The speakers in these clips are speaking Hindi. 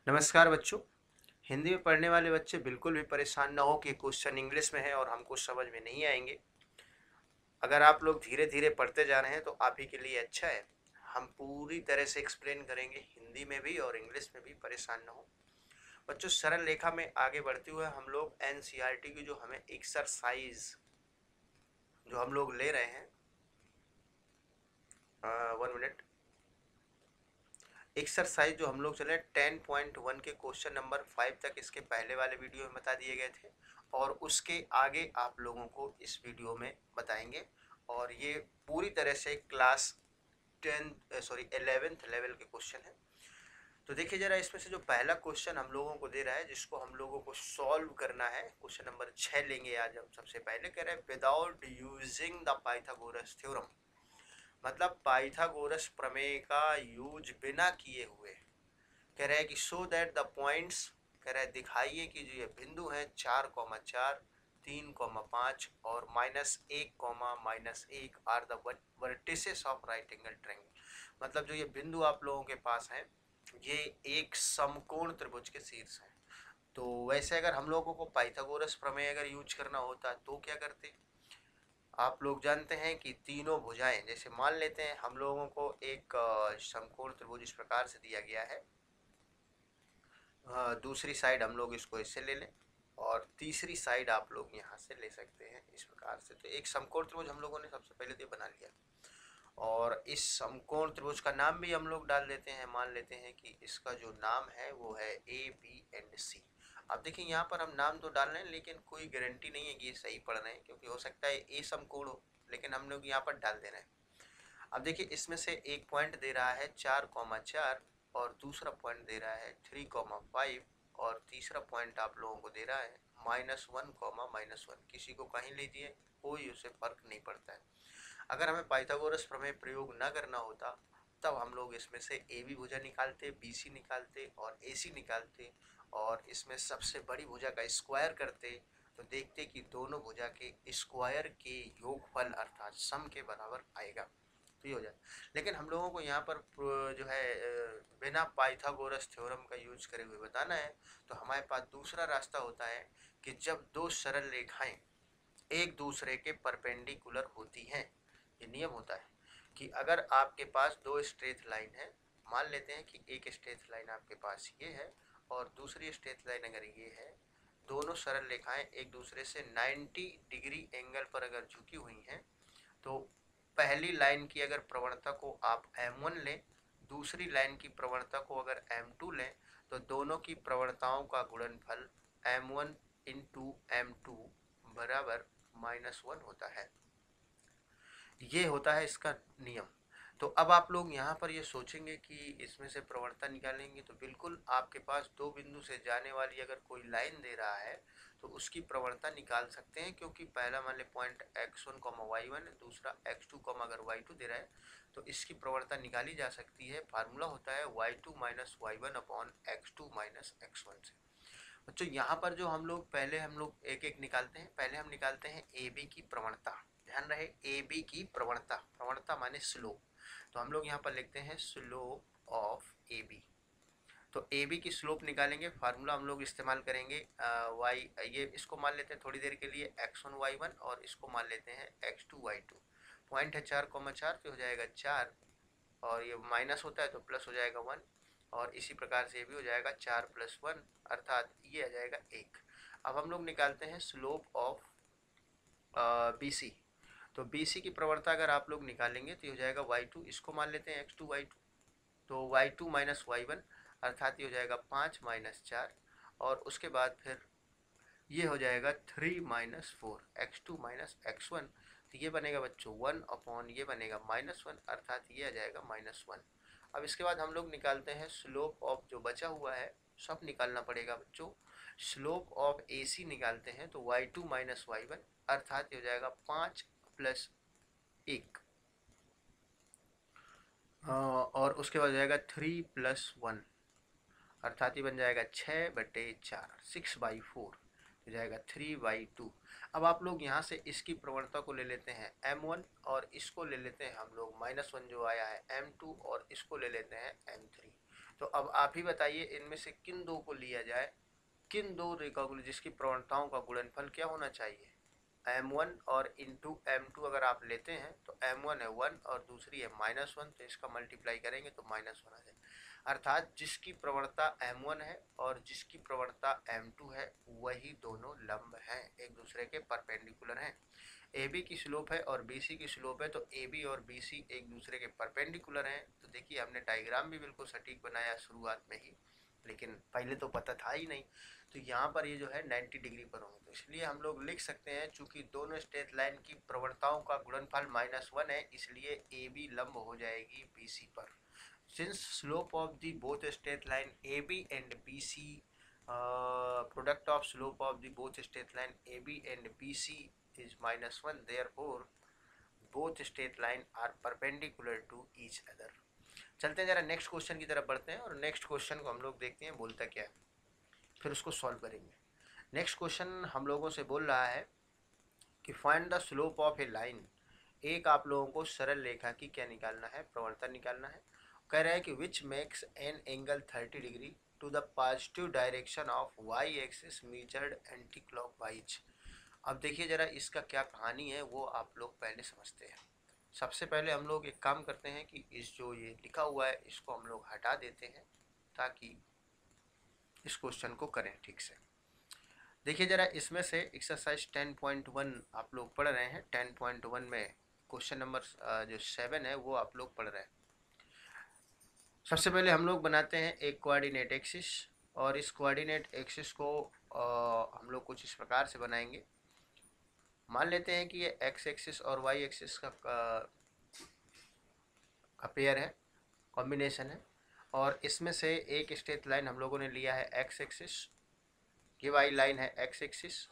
नमस्कार बच्चों। हिंदी में पढ़ने वाले बच्चे बिल्कुल भी परेशान ना हो कि क्वेश्चन इंग्लिश में है और हमको समझ में नहीं आएंगे। अगर आप लोग धीरे धीरे पढ़ते जा रहे हैं तो आप ही के लिए अच्छा है। हम पूरी तरह से एक्सप्लेन करेंगे हिंदी में भी और इंग्लिश में भी, परेशान ना हो बच्चों। सरल रेखा में आगे बढ़ते हुए हम लोग एनसीईआरटी की जो हमें एक्सरसाइज जो हम लोग ले रहे हैं, 1 मिनट। एक्सरसाइज जो हम लोग चले 10.1 के क्वेश्चन नंबर 5 तक इसके पहले वाले वीडियो में बता दिए गए थे और उसके आगे आप लोगों को इस वीडियो में बताएंगे। और ये पूरी तरह से क्लास 11th लेवल के क्वेश्चन है। तो देखिए जरा, इसमें से जो पहला क्वेश्चन हम लोगों को दे रहा है, जिसको हम लोगों को सॉल्व करना है, क्वेश्चन नंबर 6 लेंगे आज हम। सबसे पहले कह रहे हैं without using the Pythagoras theorem, मतलब पाइथागोरस प्रमेय का यूज बिना किए हुए। कह रहा है कि शो दैट द पॉइंट्स, कह रहा है दिखाइए कि जो ये बिंदु हैं 4,4, 3,5 और -1,-1 are the vertices of right angle triangle. मतलब जो ये बिंदु आप लोगों के पास हैं, ये एक समकोण त्रिभुज के शीर्ष हैं। तो वैसे अगर हम लोगों को पाइथागोरस प्रमेय अगर यूज करना होता तो क्या करते? आप लोग जानते हैं कि तीनों भुजाएं, जैसे मान लेते हैं हम लोगों को एक समकोण त्रिभुज इस प्रकार से दिया गया है। दूसरी साइड हम लोग इसको इससे ले लें और तीसरी साइड आप लोग यहाँ से ले सकते हैं इस प्रकार से। तो एक समकोण त्रिभुज हम लोगों ने सबसे पहले तो बना लिया और इस समकोण त्रिभुज का नाम भी हम लोग डाल देते हैं। मान लेते हैं कि इसका जो नाम है वो है ए बी एंड सी। अब देखिए यहाँ पर हम नाम तो डाल रहे हैं लेकिन कोई गारंटी नहीं है कि ये सही पढ़ रहे हैं, क्योंकि हो सकता है ए समकोण हो, लेकिन हम लोग यहाँ पर डाल दे रहे हैं। अब देखिए इसमें से एक पॉइंट दे रहा है 4,4 और दूसरा पॉइंट दे रहा है 3,5 और तीसरा पॉइंट आप लोगों को दे रहा है -1, किसी को कहीं लीजिए, कोई उसे फर्क नहीं पड़ता है। अगर हमें पाइथागोरस प्रमेय प्रयोग न करना होता तब हम लोग इसमें से ए बी भुजा निकालते, बी सी निकालते और ए सी निकालते और इसमें सबसे बड़ी भुजा का स्क्वायर करते, तो देखते कि दोनों भुजा के स्क्वायर के योगफल अर्थात सम के बराबर आएगा, तो ये हो जाए। लेकिन हम लोगों को यहाँ पर जो है बिना पाइथागोरस थ्योरम का यूज करे हुए बताना है। तो हमारे पास दूसरा रास्ता होता है कि जब दो सरल रेखाएं एक दूसरे के परपेंडिकुलर होती हैं, ये नियम होता है कि अगर आपके पास दो स्ट्रेट लाइन है, मान लेते हैं कि एक स्ट्रेट लाइन आपके पास ये है और दूसरी स्ट्रेट लाइन अगर ये है, दोनों सरल रेखाएं एक दूसरे से 90 डिग्री एंगल पर अगर झुकी हुई हैं, तो पहली लाइन की अगर प्रवणता को आप m1 लें, दूसरी लाइन की प्रवणता को अगर m2 लें, तो दोनों की प्रवणताओं का गुणनफल m1 इंटू m2 बराबर -1 होता है। ये होता है इसका नियम। तो अब आप लोग यहाँ पर ये सोचेंगे कि इसमें से प्रवणता निकालेंगे, तो बिल्कुल आपके पास दो बिंदु से जाने वाली अगर कोई लाइन दे रहा है तो उसकी प्रवणता निकाल सकते हैं, क्योंकि पहला मान ले पॉइंट x1, y1, दूसरा x2, अगर y2 दे रहा है तो इसकी प्रवणता निकाली जा सकती है। फार्मूला होता है y2 minus y1 upon x2 minus x1 से। बच्चों यहाँ पर जो हम लोग एक एक निकालते हैं। पहले हम निकालते हैं ए बी की प्रवणता। ध्यान रहे, ए बी की प्रवणता, प्रवणता माने स्लोप। तो हम लोग यहाँ पर लिखते हैं स्लोप ऑफ ए बी। तो ए बी की स्लोप निकालेंगे, फार्मूला हम लोग इस्तेमाल करेंगे वाई, ये इसको मान लेते हैं थोड़ी देर के लिए x1 y1 और इसको मान लेते हैं x2 y2। पॉइंट है 4,4, तो हो जाएगा 4 और ये माइनस होता है तो प्लस हो जाएगा 1 और इसी प्रकार से ये भी हो जाएगा 4 + 1 अर्थात ये आ जाएगा 1। अब हम लोग निकालते हैं स्लोप ऑफ बी सी। तो बी सी की प्रवणता अगर आप लोग निकालेंगे तो ये हो जाएगा y2, इसको मान लेते हैं x2 y2, तो y2 माइनस y1 अर्थात ये हो जाएगा 5 - 4 और उसके बाद फिर ये हो जाएगा 3 - 4 x2 माइनस x1, तो ये बनेगा बच्चों 1 अपॉन ये बनेगा -1 अर्थात ये आ जाएगा -1। अब इसके बाद हम लोग निकालते हैं स्लोप ऑफ जो बचा हुआ है, सब निकालना पड़ेगा बच्चों। स्लोप ऑफ ए सी निकालते हैं तो y2 माइनस y1 अर्थात ये हो जाएगा 5 + 1 और उसके बाद हो जाएगा 3 + 1 अर्थात ये बन जाएगा 6/4, 6/4 हो जाएगा 3/2। अब आप लोग यहाँ से इसकी प्रवणता को ले लेते हैं m1 और इसको ले लेते हैं हम लोग -1 जो आया है m2 और इसको ले लेते हैं m3। तो अब आप ही बताइए इनमें से किन दो को लिया जाए, किन दो रेखाओं जिसकी प्रवणताओं का गुणनफल क्या होना चाहिए, m1 और इंटू m2 अगर आप लेते हैं तो m1 है 1 और दूसरी है -1, तो इसका मल्टीप्लाई करेंगे तो -1 आ जाए। अर्थात जिसकी प्रवणता m1 है और जिसकी प्रवणता m2 है वही दोनों लंब हैं, एक दूसरे के परपेंडिकुलर हैं। AB की स्लोप है और BC की स्लोप है, तो AB और BC एक दूसरे के परपेंडिकुलर हैं। तो देखिए हमने डायग्राम भी बिल्कुल सटीक बनाया शुरुआत में ही, लेकिन पहले तो पता था ही नहीं। तो यहाँ पर ये जो है 90 डिग्री पर होंगे, तो इसलिए हम लोग लिख सकते हैं चूंकि दोनों स्ट्रेट लाइन की प्रवणताओं का गुणनफल -1 है, इसलिए AB लंब हो जाएगी BC पर। Since slope of the both straight line AB and BC, product of slope of the both straight line AB and BC is -1, therefore both straight line are perpendicular to each other। चलते हैं जरा नेक्स्ट क्वेश्चन की तरफ बढ़ते हैं और नेक्स्ट क्वेश्चन को हम लोग देखते हैं बोलता क्या है, फिर उसको सॉल्व करेंगे। नेक्स्ट क्वेश्चन हम लोगों से बोल रहा है कि find the slope of A line. एक आप लोगों को सरल रेखा की क्या निकालना है, प्रवणता निकालना है। कह रहा है कि which makes an angle 30 degree to the positive direction of Y axis measured anti clockwise. अब देखिए जरा इसका क्या कहानी है वो आप लोग पहले समझते हैं। सबसे पहले हम लोग एक काम करते हैं कि इस जो ये लिखा हुआ है इसको हम लोग हटा देते हैं ताकि इस क्वेश्चन को करें ठीक से। देखिए जरा इसमें से एक्सरसाइज 10.1 आप लोग पढ़ रहे हैं। 10.1 में क्वेश्चन नंबर जो 7 है वो आप लोग पढ़ रहे हैं। सबसे पहले हम लोग बनाते हैं एक कोऑर्डिनेट एक्सिस, और इस कोऑर्डिनेट एक्सिस को हम लोग कुछ इस प्रकार से बनाएंगे। मान लेते हैं कि ये एक्स एक्सिस और वाई एक्सिस का पेयर है, कॉम्बिनेशन है, और इसमें से एक स्ट्रेट लाइन हम लोगों ने लिया है एक्स एक्सिस, ये वाई लाइन है एक्स एक्सिस,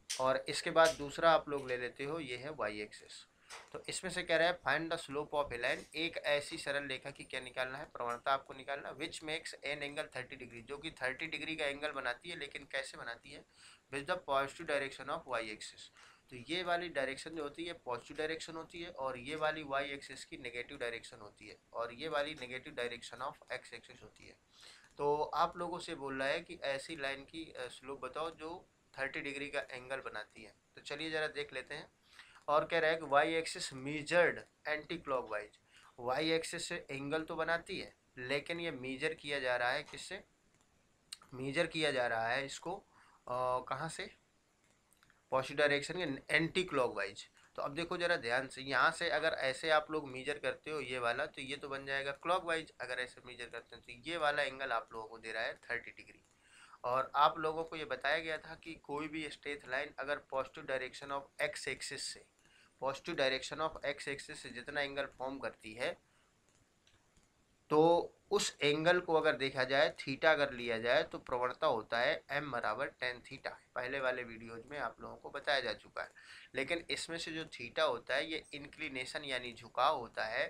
और इसके बाद दूसरा आप लोग ले लेते हो ये है वाई एक्सिस। तो इसमें से कह रहा है find the slope of A line, एक ऐसी सरल रेखा की क्या निकालना है, प्रवणता आपको निकालना, विच मेक्स एन एंगल 30 डिग्री, जो कि 30 डिग्री का एंगल बनाती है, लेकिन कैसे बनाती है, with the positive direction of Y axis. तो ये वाली डायरेक्शन जो होती है पॉजिटिव डायरेक्शन होती है, और ये वाली वाई एक्सिस की नेगेटिव डायरेक्शन होती है, और ये वाली negative direction of x axis होती है। तो आप लोगों से बोल रहा है कि ऐसी लाइन की स्लोप बताओ जो 30 डिग्री का एंगल बनाती है। तो चलिए ज़रा देख लेते हैं। और कह रहा है कि Y axis measured anti clockwise, Y axis से एंगल तो बनाती है लेकिन ये मेजर किया जा रहा है किससे, मेजर किया जा रहा है इसको कहाँ से, पॉजिटिव डायरेक्शन के एंटी क्लॉकवाइज। तो अब देखो जरा ध्यान से, यहाँ से अगर ऐसे आप लोग मेजर करते हो ये वाला, तो ये तो बन जाएगा क्लॉकवाइज। अगर ऐसे मेजर करते हैं तो ये वाला एंगल आप लोगों को दे रहा है 30 डिग्री। और आप लोगों को ये बताया गया था कि कोई भी स्ट्रेट लाइन अगर positive direction of x axis से, positive direction of x axis से जितना एंगल फॉर्म करती है, तो उस एंगल को अगर देखा जाए थीटा अगर लिया जाए तो प्रवणता होता है m बराबर tan थीटा। पहले वाले वीडियोज में आप लोगों को बताया जा चुका है। लेकिन इसमें से जो थीटा होता है ये इंक्लिनेशन यानी झुकाव होता है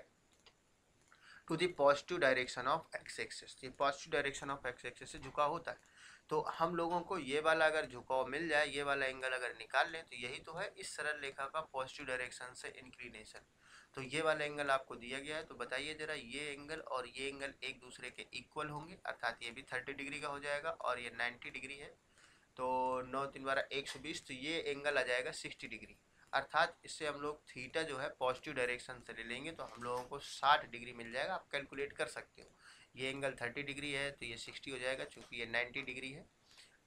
to the positive direction of x axis, ये positive direction of x axis से झुकाव होता है। तो हम लोगों को ये वाला अगर झुकाव मिल जाए, ये वाला एंगल अगर निकाल लें, तो यही तो है इस सरल रेखा का पॉजिटिव डायरेक्शन से इंक्लिनेशन। तो ये वाला एंगल आपको दिया गया है, तो बताइए जरा ये एंगल और ये एंगल एक दूसरे के इक्वल होंगे, अर्थात ये भी 30 डिग्री का हो जाएगा और ये 90 डिग्री है, तो 9 3 12 120, तो ये एंगल आ जाएगा 60 डिग्री। अर्थात इससे हम लोग थीटा जो है पॉजिटिव डायरेक्शन से ले लेंगे तो हम लोगों को 60 डिग्री मिल जाएगा। आप कैलकुलेट कर सकते हो, ये एंगल 30 डिग्री है तो ये 60 हो जाएगा, चूँकि ये 90 डिग्री है।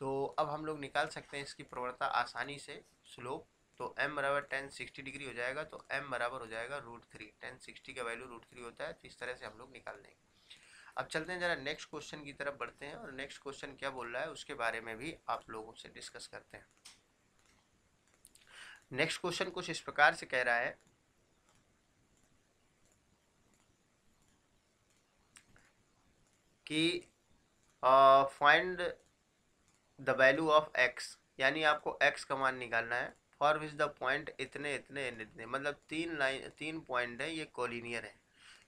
तो अब हम लोग निकाल सकते हैं इसकी प्रवणता आसानी से, स्लोप। तो m बराबर tan 60 डिग्री हो जाएगा, तो m बराबर हो जाएगा √3। tan 60 का वैल्यू √3 होता है, तो इस तरह से हम लोग निकाल लेंगे। अब चलते हैं जरा नेक्स्ट क्वेश्चन की तरफ बढ़ते हैं, और नेक्स्ट क्वेश्चन क्या बोल रहा है उसके बारे में भी आप लोगों से डिस्कस करते हैं। नेक्स्ट क्वेश्चन कुछ इस प्रकार से कह रहा है कि find the value of x, यानी आपको x का मान निकालना है, फॉर विच द पॉइंट इतने इतने इतने, मतलब 3 पॉइंट है, ये कोलिनियर है,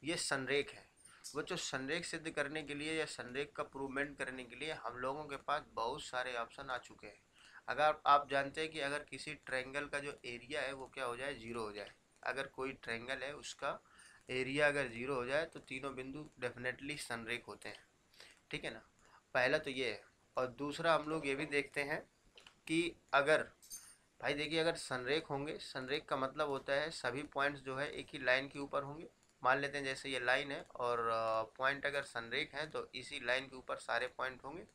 ये संरेख है। वो जो संरेख सिद्ध करने के लिए या संरेख का प्रूवमेंट करने के लिए हम लोगों के पास बहुत सारे ऑप्शन आ चुके हैं। अगर आप जानते हैं कि अगर किसी ट्रायंगल का जो एरिया है वो क्या हो जाए, 0 हो जाए, अगर कोई ट्रायंगल है उसका एरिया अगर 0 हो जाए तो तीनों बिंदु डेफिनेटली संरेख होते हैं। ठीक है ना, पहला तो ये है। और दूसरा हम लोग ये भी देखते हैं कि अगर भाई देखिए अगर संरेख होंगे, संरेख का मतलब होता है सभी पॉइंट्स जो है एक ही लाइन के ऊपर होंगे। मान लेते हैं जैसे ये लाइन है और पॉइंट अगर संरेख है तो इसी लाइन के ऊपर सारे पॉइंट होंगे,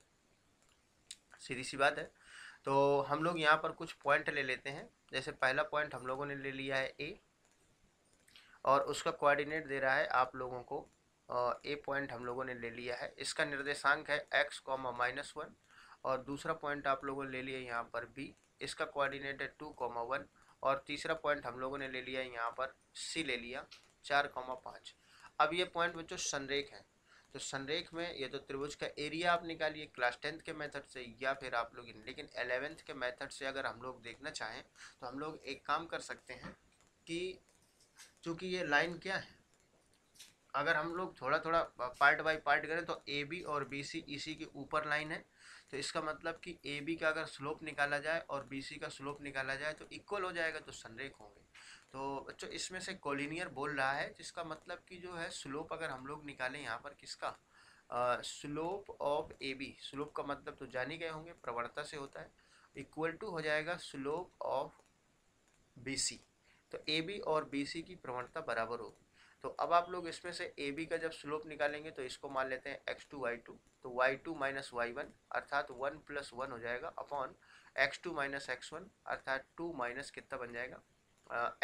सीधी सी बात है। तो हम लोग यहाँ पर कुछ पॉइंट ले लेते हैं। जैसे पहला पॉइंट हम लोगों ने ले लिया है ए, और उसका कोऑर्डिनेट दे रहा है आप लोगों को ए पॉइंट हम लोगों ने ले लिया है, इसका निर्देशांक है x, -1। और दूसरा पॉइंट आप लोगों ने ले लिया यहाँ पर बी, इसका कोऑर्डिनेट है 2, 1। और तीसरा पॉइंट हम लोगों ने ले लिया यहाँ पर सी ले लिया 4, 5। अब ये पॉइंट बच्चों संरेख है, तो संरेख में ये तो त्रिभुज का एरिया आप निकालिए क्लास 10th के मेथड से या फिर आप लोग लेकिन 11th के मेथड से अगर हम लोग देखना चाहें तो हम लोग एक काम कर सकते हैं कि चूँकि ये लाइन क्या है, अगर हम लोग थोड़ा थोड़ा पार्ट बाय पार्ट करें तो ए बी और बी सी इसी के ऊपर लाइन है, तो इसका मतलब कि ए बी का अगर स्लोप निकाला जाए और बी सी का स्लोप निकाला जाए तो इक्वल हो जाएगा, तो संरेख होंगे। तो बच्चों इसमें से कोलिनियर बोल रहा है, जिसका मतलब कि जो है स्लोप अगर हम लोग निकालें यहाँ पर किसका, slope of A B, slope का मतलब तो जान ही गए होंगे प्रवणता से होता है, इक्वल टू हो जाएगा स्लोप ऑफ बी सी। तो ए बी और बी सी की प्रवणता बराबर होगी। तो अब आप लोग इसमें से ए बी का जब स्लोप निकालेंगे तो इसको मान लेते हैं x2 y2, तो y2 माइनस y1 अर्थात 1 + 1 हो जाएगा अपॉन x2 माइनस x1 अर्थात 2 माइनस कितना बन जाएगा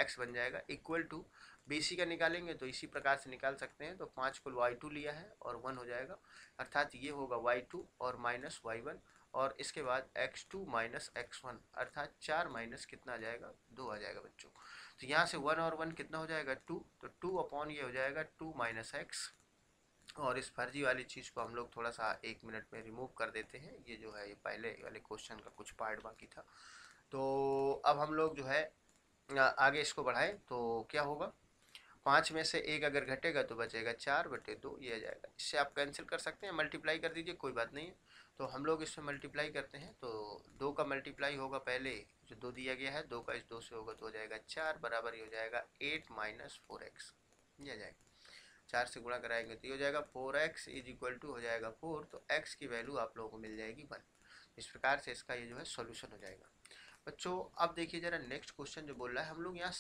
x बन जाएगा, इक्वल टू बी सी का निकालेंगे तो इसी प्रकार से निकाल सकते हैं। तो 5 को y2 लिया है और 1 हो जाएगा, अर्थात ये होगा y2 और माइनस y1, और इसके बाद x2 माइनस x1 अर्थात 4 माइनस कितना आ जाएगा 2 आ जाएगा बच्चों। तो यहाँ से 1 और 1 कितना हो जाएगा 2, तो 2 अपॉन ये हो जाएगा 2 माइनस x। और इस फर्जी वाली चीज़ को हम लोग थोड़ा सा 1 मिनट में रिमूव कर देते हैं, ये जो है ये पहले वाले क्वेश्चन का कुछ पार्ट बाकी था। तो अब हम लोग जो है आगे इसको बढ़ाएं तो क्या होगा, 5 में से 1 अगर घटेगा तो बचेगा 4/2, ये आ जाएगा। इससे आप कैंसिल कर सकते हैं, मल्टीप्लाई कर दीजिए, कोई बात नहीं है। तो हम लोग इसमें मल्टीप्लाई करते हैं तो 2 का मल्टीप्लाई होगा, पहले जो 2 दिया गया है 2 का इस 2 से होगा तो हो जाएगा 4, बराबर हो जाएगा 8 माइनस 4x, ये आ जाएगा। 4 से गुणा कराएंगे तो ये हो जाएगा 4x इज इक्वल टू हो जाएगा 4, तो x की वैल्यू आप लोगों को मिल जाएगी 1। इस प्रकार से इसका ये जो है सॉल्यूशन हो जाएगा। बच्चों अब देखिए जरा नेक्स्ट क्वेश्चन जो बोल रहा है, हम लोग यहाँ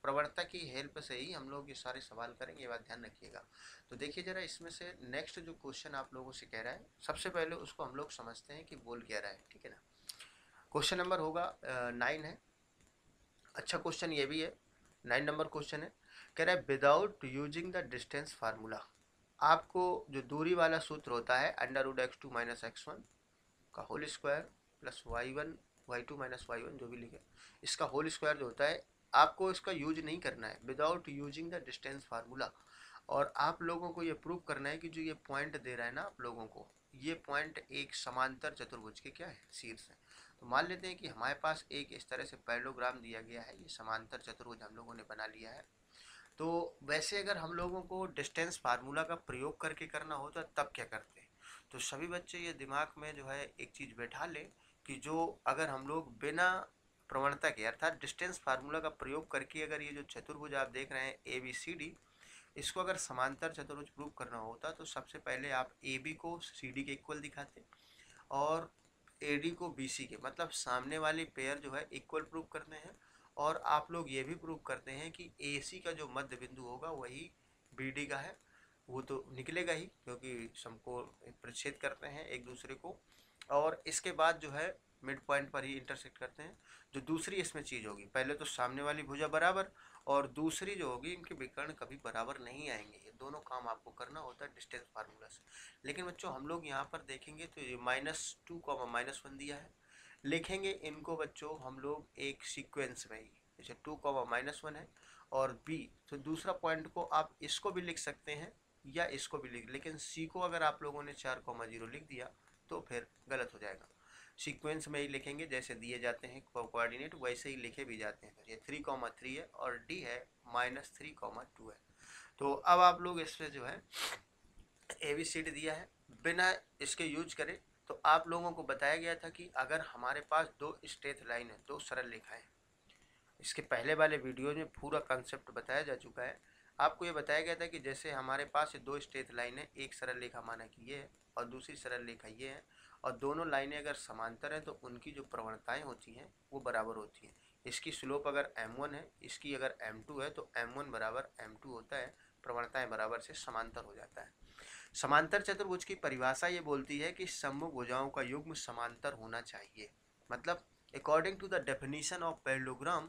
प्रवणता की हेल्प से ही हम लोग ये सारे सवाल करेंगे, ये बात ध्यान रखिएगा। तो देखिए जरा इसमें से नेक्स्ट जो क्वेश्चन आप लोगों से कह रहा है, सबसे पहले उसको हम लोग समझते हैं कि बोल क्या रहा है, ठीक है ना। क्वेश्चन नंबर होगा 9 है। अच्छा क्वेश्चन ये भी है, 9 नंबर क्वेश्चन है, कह रहा है without using the distance formula, आपको जो दूरी वाला सूत्र होता है √x2 माइनस x1 का whole square plus y2 minus y1 जो भी लिखे, इसका होल स्क्वायर जो होता है आपको इसका यूज नहीं करना है, without using the distance formula. और आप लोगों को ये प्रूव करना है कि जो ये पॉइंट दे रहा है ना आप लोगों को, ये पॉइंट एक समांतर चतुर्भुज के क्या है, शीर्ष है। तो मान लेते हैं कि हमारे पास एक इस तरह से पैरेललोग्राम दिया गया है, ये समांतर चतुर्भुज हम लोगों ने बना लिया है। तो वैसे अगर हम लोगों को डिस्टेंस फार्मूला का प्रयोग करके करना होता तब क्या करते हैं, तो सभी बच्चे ये दिमाग में जो है एक चीज़ बैठा ले कि जो अगर हम लोग बिना प्रवणता के अर्थात डिस्टेंस फार्मूला का प्रयोग करके अगर ये जो चतुर्भुज आप देख रहे हैं ABCD, इसको अगर समांतर चतुर्भुज प्रूव करना होता तो सबसे पहले आप AB को CD के इक्वल दिखाते और AD को BC के, मतलब सामने वाली पेयर जो है इक्वल प्रूव करते हैं। और आप लोग ये भी प्रूव करते हैं कि AC का जो मध्य बिंदु होगा वही BD का है, वो तो निकलेगा ही क्योंकि समकोण प्रतिच्छेद करते हैं एक दूसरे को, और इसके बाद जो है मिड पॉइंट पर ही इंटरसेक्ट करते हैं। जो दूसरी इसमें चीज़ होगी, पहले तो सामने वाली भुजा बराबर, और दूसरी जो होगी इनके विकर्ण कभी बराबर नहीं आएंगे, ये दोनों काम आपको करना होता है डिस्टेंस फार्मूला से। लेकिन बच्चों हम लोग यहाँ पर देखेंगे तो ये -2, -1 दिया है, लिखेंगे इनको बच्चों हम लोग एक सीक्वेंस में ही, जैसे 2, -1 है और B, तो दूसरा पॉइंट को आप इसको भी लिख सकते हैं या इसको भी लिख, लेकिन C को अगर आप लोगों ने 4,0 लिख दिया तो फिर गलत हो जाएगा। सीक्वेंस में ही लिखेंगे, जैसे दिए जाते हैं कोऑर्डिनेट वैसे ही लिखे भी जाते हैं। ये 3,3 है और D है -3,2 है। तो अब आप लोग इसमें जो है ABCD दिया है, बिना इसके यूज करें तो आप लोगों को बताया गया था कि अगर हमारे पास 2 स्ट्रेट लाइन है, 2 सरल रेखाएं, इसके पहले वाले वीडियो में पूरा कंसेप्ट बताया जा चुका है। आपको ये बताया गया था कि जैसे हमारे पास 2 स्ट्रेट लाइन है, एक सरल रेखा माना कि ये है और दूसरी सरल रेखा ये है, और दोनों लाइनें अगर समांतर हैं तो उनकी जो प्रवणताएं होती हैं वो बराबर होती हैं। इसकी स्लोप अगर m1 है, इसकी अगर m2 है, तो m1 बराबर m2 होता है, प्रवणताएं बराबर से समांतर हो जाता है। समांतर चतुर्भुज की परिभाषा ये बोलती है कि सम्मुख भुजाओं का युग्म समांतर होना चाहिए। मतलब according to the definition of parallelogram,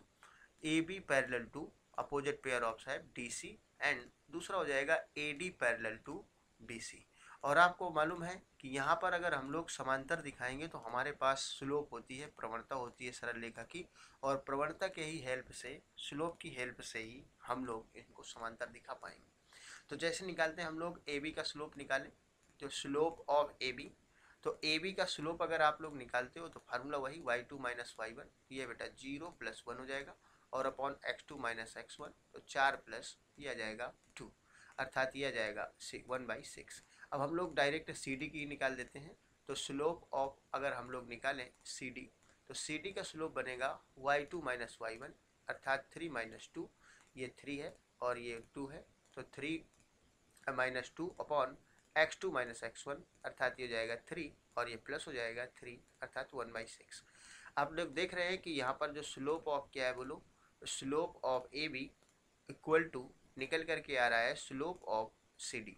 A B parallel to opposite pair of side D C, and दूसरा हो जाएगा A D parallel to B C. और आपको मालूम है कि यहाँ पर अगर हम लोग समांतर दिखाएंगे तो हमारे पास स्लोप होती है, प्रवणता होती है सरल रेखा की, और प्रवणता के ही हेल्प से, स्लोप की हेल्प से ही हम लोग इनको समांतर दिखा पाएंगे। तो जैसे निकालते हैं हम लोग ए बी का स्लोप निकालें, तो स्लोप ऑफ ए बी, तो ए बी का स्लोप अगर आप लोग निकालते हो तो फार्मूला वही y2 माइनस y1, ये बेटा 0 प्लस 1 हो जाएगा, और अपॉन x2 माइनस x1, तो 4 प्लस ये आ जाएगा 2, अर्थात ये आ जाएगा 1/6। अब हम लोग डायरेक्ट सी डी की निकाल देते हैं, तो स्लोप ऑफ अगर हम लोग निकालें सी डी, तो सी डी का स्लोप बनेगा y2 माइनस y1, अर्थात 3 माइनस 2, ये 3 है और ये 2 है, तो 3 minus 2 upon x2 minus x1, अर्थात ये हो जाएगा 3, और ये प्लस हो जाएगा 3, अर्थात 1/6। आप लोग देख रहे हैं कि यहाँ पर जो स्लोप ऑफ क्या है बोलो, slope of A B equal to निकल करके आ रहा है स्लोप ऑफ सी डी।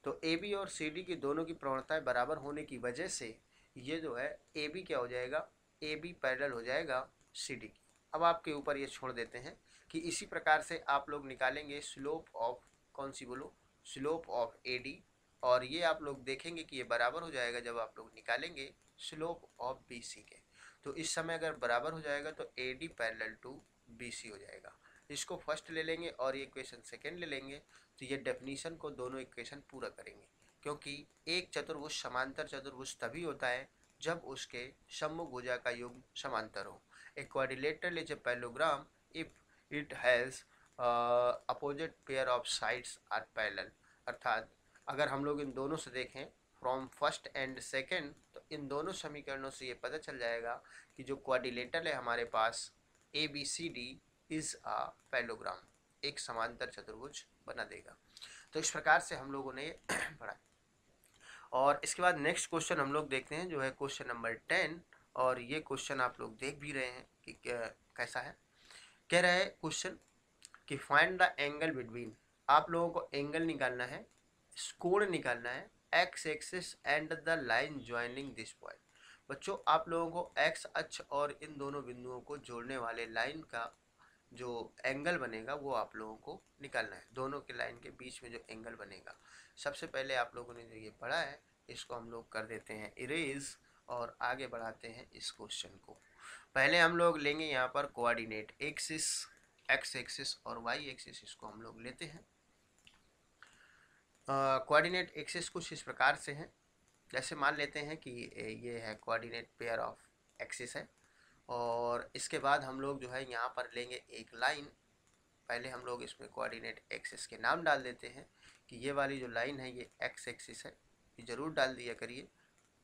तो ए बी और सी डी की दोनों की प्रवणताएं बराबर होने की वजह से ये जो है ए बी क्या हो जाएगा, ए बी पैरेलल हो जाएगा सी डी की। अब आपके ऊपर ये छोड़ देते हैं कि इसी प्रकार से आप लोग निकालेंगे स्लोप ऑफ कौन सी बोलो, स्लोप ऑफ ए डी, और ये आप लोग देखेंगे कि ये बराबर हो जाएगा जब आप लोग निकालेंगे स्लोप ऑफ बी सी के। तो इस समय अगर बराबर हो जाएगा तो A D parallel to B C हो जाएगा। इसको फर्स्ट ले लेंगे और ये इक्वेशन सेकेंड ले लेंगे, तो ये डेफिनीशन को दोनों इक्वेशन पूरा करेंगे, क्योंकि एक चतुर्भुज समांतर चतुर्भुज तभी होता है जब उसके सम्मुख भुजा का युग्म समांतर हो। A quadrilateral is a parallelogram if it has opposite pair of sides are parallel, अर्थात अगर हम लोग इन दोनों से देखें फ्रॉम फर्स्ट एंड सेकेंड, तो इन दोनों समीकरणों से ये पता चल जाएगा कि जो क्वाड्रिलेटरल है हमारे पास A B C D is a parallelogram, एक समांतर चतुर्भुज बना देगा। तो इस प्रकार से हम लोगों ने पढ़ा। और इसके बाद नेक्स्ट क्वेश्चन हम लोग देखते हैं जो है क्वेश्चन नंबर 10, और ये क्वेश्चन आप लोग देख भी रहे हैं कि कैसा है। कह रहा है क्वेश्चन कि फाइंड द एंगल बिटवीन, आप लोगों को एंगल निकालना है, कोण निकालना है, x axis and the line joining this point. बच्चों आप लोगों को एक्स अक्ष और इन दोनों बिंदुओं को जोड़ने वाले लाइन का जो एंगल बनेगा वो आप लोगों को निकालना है, दोनों के लाइन के बीच में जो एंगल बनेगा। सबसे पहले आप लोगों ने जो ये पढ़ा है इसको हम लोग कर देते हैं इरेज, और आगे बढ़ाते हैं इस क्वेश्चन को। पहले हम लोग लेंगे यहाँ पर कोऑर्डिनेट एक्सिस, एक्स एक्सिस और वाई एक्सिस, इसको हम लोग लेते हैं। कोऑर्डिनेट एक्सिस कुछ इस प्रकार से है, जैसे मान लेते हैं कि ये है कोऑर्डिनेट पेयर ऑफ एक्सिस है, और इसके बाद हम लोग जो है यहाँ पर लेंगे एक लाइन। पहले हम लोग इसमें कोऑर्डिनेट एक्सिस के नाम डाल देते हैं कि ये वाली जो लाइन है ये एक्स एक्सिस है, ये ज़रूर डाल दिया करिए,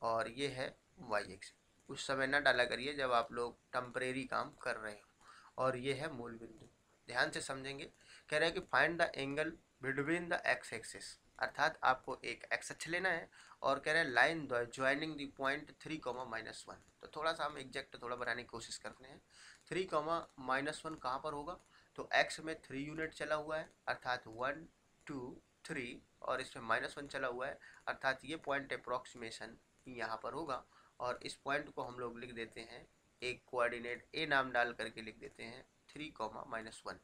और ये है वाई एक्सिस। उस समय ना डाला करिए जब आप लोग टेम्परेरी काम कर रहे हो। और ये है मूल बिंदु, ध्यान से समझेंगे। कह रहे हैं कि find the angle between the x axis, अर्थात आपको एक एक्स अक्ष लेना है, और कह रहे हैं लाइन ज्वाइनिंग द पॉइंट 3,-1। तो थोड़ा सा हम एग्जैक्ट थोड़ा बनाने की कोशिश करते हैं। 3,-1 कहाँ पर होगा, तो एक्स में 3 यूनिट चला हुआ है, अर्थात 1 2 3, और इसमें -1 चला हुआ है, अर्थात ये पॉइंट अप्रॉक्सीमेशन यहाँ पर होगा। और इस पॉइंट को हम लोग लिख देते हैं, एक कोऑर्डिनेट ए नाम डाल करके लिख देते हैं 3,-1।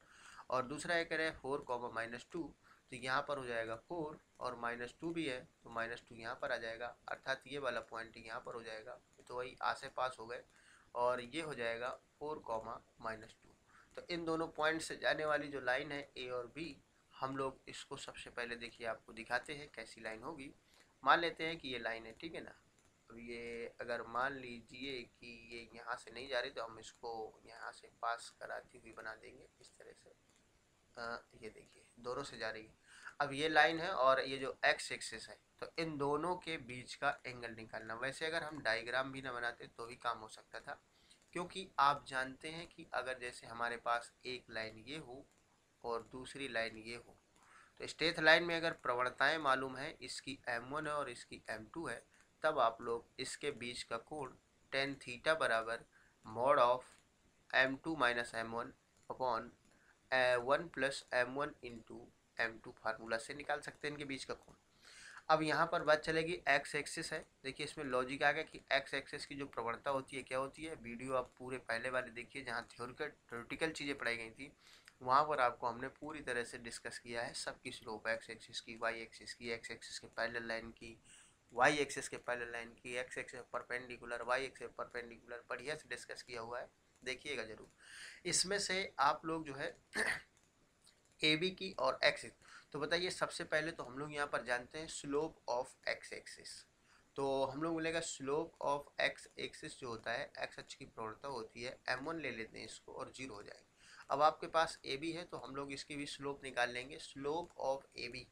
और दूसरा एक है 4,-2, तो यहाँ पर हो जाएगा 4, और -2 भी है तो -2 यहाँ पर आ जाएगा, अर्थात ये वाला पॉइंट यहाँ पर हो जाएगा। तो वही आसे पास हो गए, और ये हो जाएगा 4,-2। तो इन दोनों पॉइंट से जाने वाली जो लाइन है ए और बी, हम लोग इसको सबसे पहले देखिए आपको दिखाते हैं कैसी लाइन होगी। मान लेते हैं कि ये लाइन है, ठीक है ना। अब ये अगर मान लीजिए कि ये यहाँ से नहीं जा रही, तो हम इसको यहाँ से पास कराती हुई बना देंगे इस तरह से। ये देखिए दोनों से जा रही है। अब ये लाइन है और ये जो एक्स एक्सिस है, तो इन दोनों के बीच का एंगल निकालना। वैसे अगर हम डायग्राम भी ना बनाते तो भी काम हो सकता था, क्योंकि आप जानते हैं कि अगर जैसे हमारे पास एक लाइन ये हो और दूसरी लाइन ये हो, तो स्ट्रेट लाइन में अगर प्रवणताएं मालूम है, इसकी m1 है और इसकी m2 है, तब आप लोग इसके बीच का कोण tan थीटा बराबर mod of m2 minus m1 upon 1 plus m1 into m2 formula से निकाल सकते हैं इनके बीच का कोण। अब यहाँ पर बात चलेगी एक्स एक्सिस है। देखिए इसमें लॉजिक आ गया कि एक्स एक्सिस की जो प्रवणता होती है क्या होती है। वीडियो आप पूरे पहले वाले देखिए जहाँ थ्योरेटिकल चीज़ें पढ़ाई गई थी, वहाँ पर आपको हमने पूरी तरह से डिस्कस किया है सबकी स्लोप, एक्स एक्सिस की, वाई एक्सिस की, एक्स एक्सिस के पैरेलल लाइन की, वाई एक्सिस के पैरेलल लाइन की, x axis perpendicular, y axis perpendicular, बढ़िया से डिस्कस किया हुआ है, देखिएगा जरूर। इसमें से आप लोग जो है ए बी की और एक्स, तो बताइए सबसे पहले तो हम लोग यहाँ पर जानते हैं स्लोप ऑफ एक्स एक्सिस। तो हम लोग बोलेगा स्लोप ऑफ एक्स एक्सिस जो होता है, एक्स अक्ष की प्रवणता होती है, m1 ले लेते हैं इसको और 0 हो जाएगा। अब आपके पास ए बी है तो हम लोग इसकी भी स्लोप निकाल लेंगे, स्लोप ऑफ ए बी।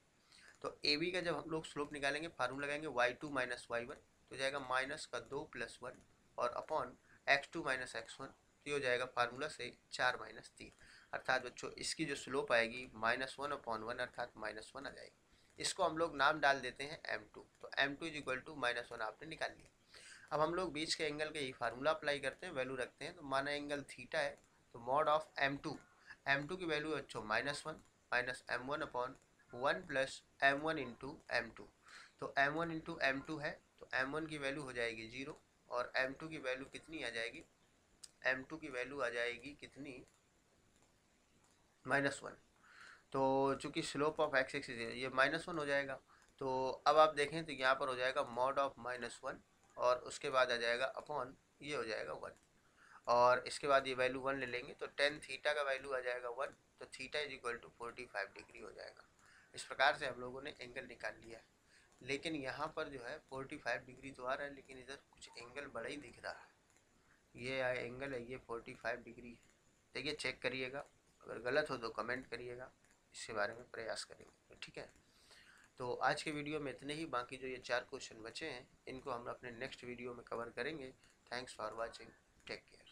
तो ए बी का जब हम लोग स्लोप निकालेंगे फार्मूला लगाएंगे y2 माइनस y1, तो जाएगा माइनस का 2 प्लस 1 और अपॉन x2 माइनस x1, तो हो जाएगा फार्मूला से 4 माइनस 3। अर्थात बच्चों इसकी जो स्लोप आएगी -1 अपॉन 1 अर्थात -1 आ जाएगी। इसको हम लोग नाम डाल देते हैं m2। तो m2 इज इक्वल टू -1 आपने निकाल लिया। अब हम लोग बीच के एंगल के ही फार्मूला अप्लाई करते हैं, वैल्यू रखते हैं। तो माना एंगल थीटा है, तो मॉड ऑफ m2 की वैल्यू अच्छो -1 minus m1 upon 1 plus m1 into m2। तो m1 इंटू m2 है, तो m1 की वैल्यू हो जाएगी 0 और m2 की वैल्यू कितनी आ जाएगी, m2 की वैल्यू आ जाएगी कितनी, -1। तो चूंकि स्लोप ऑफ एक्स एक्सिस है ये -1 हो जाएगा। तो अब आप देखें तो यहाँ पर हो जाएगा मॉड ऑफ -1 और उसके बाद आ जाएगा अपॉन ये हो जाएगा 1 और इसके बाद ये वैल्यू 1 ले लेंगे तो tan थीटा का वैल्यू आ जाएगा 1। तो theta is equal to 45 degree हो जाएगा। इस प्रकार से हम लोगों ने एंगल निकाल लिया है। लेकिन यहाँ पर जो है 45 डिग्री तो आ रहा है, लेकिन इधर कुछ एंगल बड़ा ही दिख रहा है। ये एंगल है, ये 45 डिग्री है। देखिए चेक करिएगा, अगर गलत हो तो कमेंट करिएगा, इसके बारे में प्रयास करेंगे। ठीक है, तो आज के वीडियो में इतने ही। बाकी जो ये 4 क्वेश्चन बचे हैं इनको हम अपने नेक्स्ट वीडियो में कवर करेंगे। Thanks for watching, take care.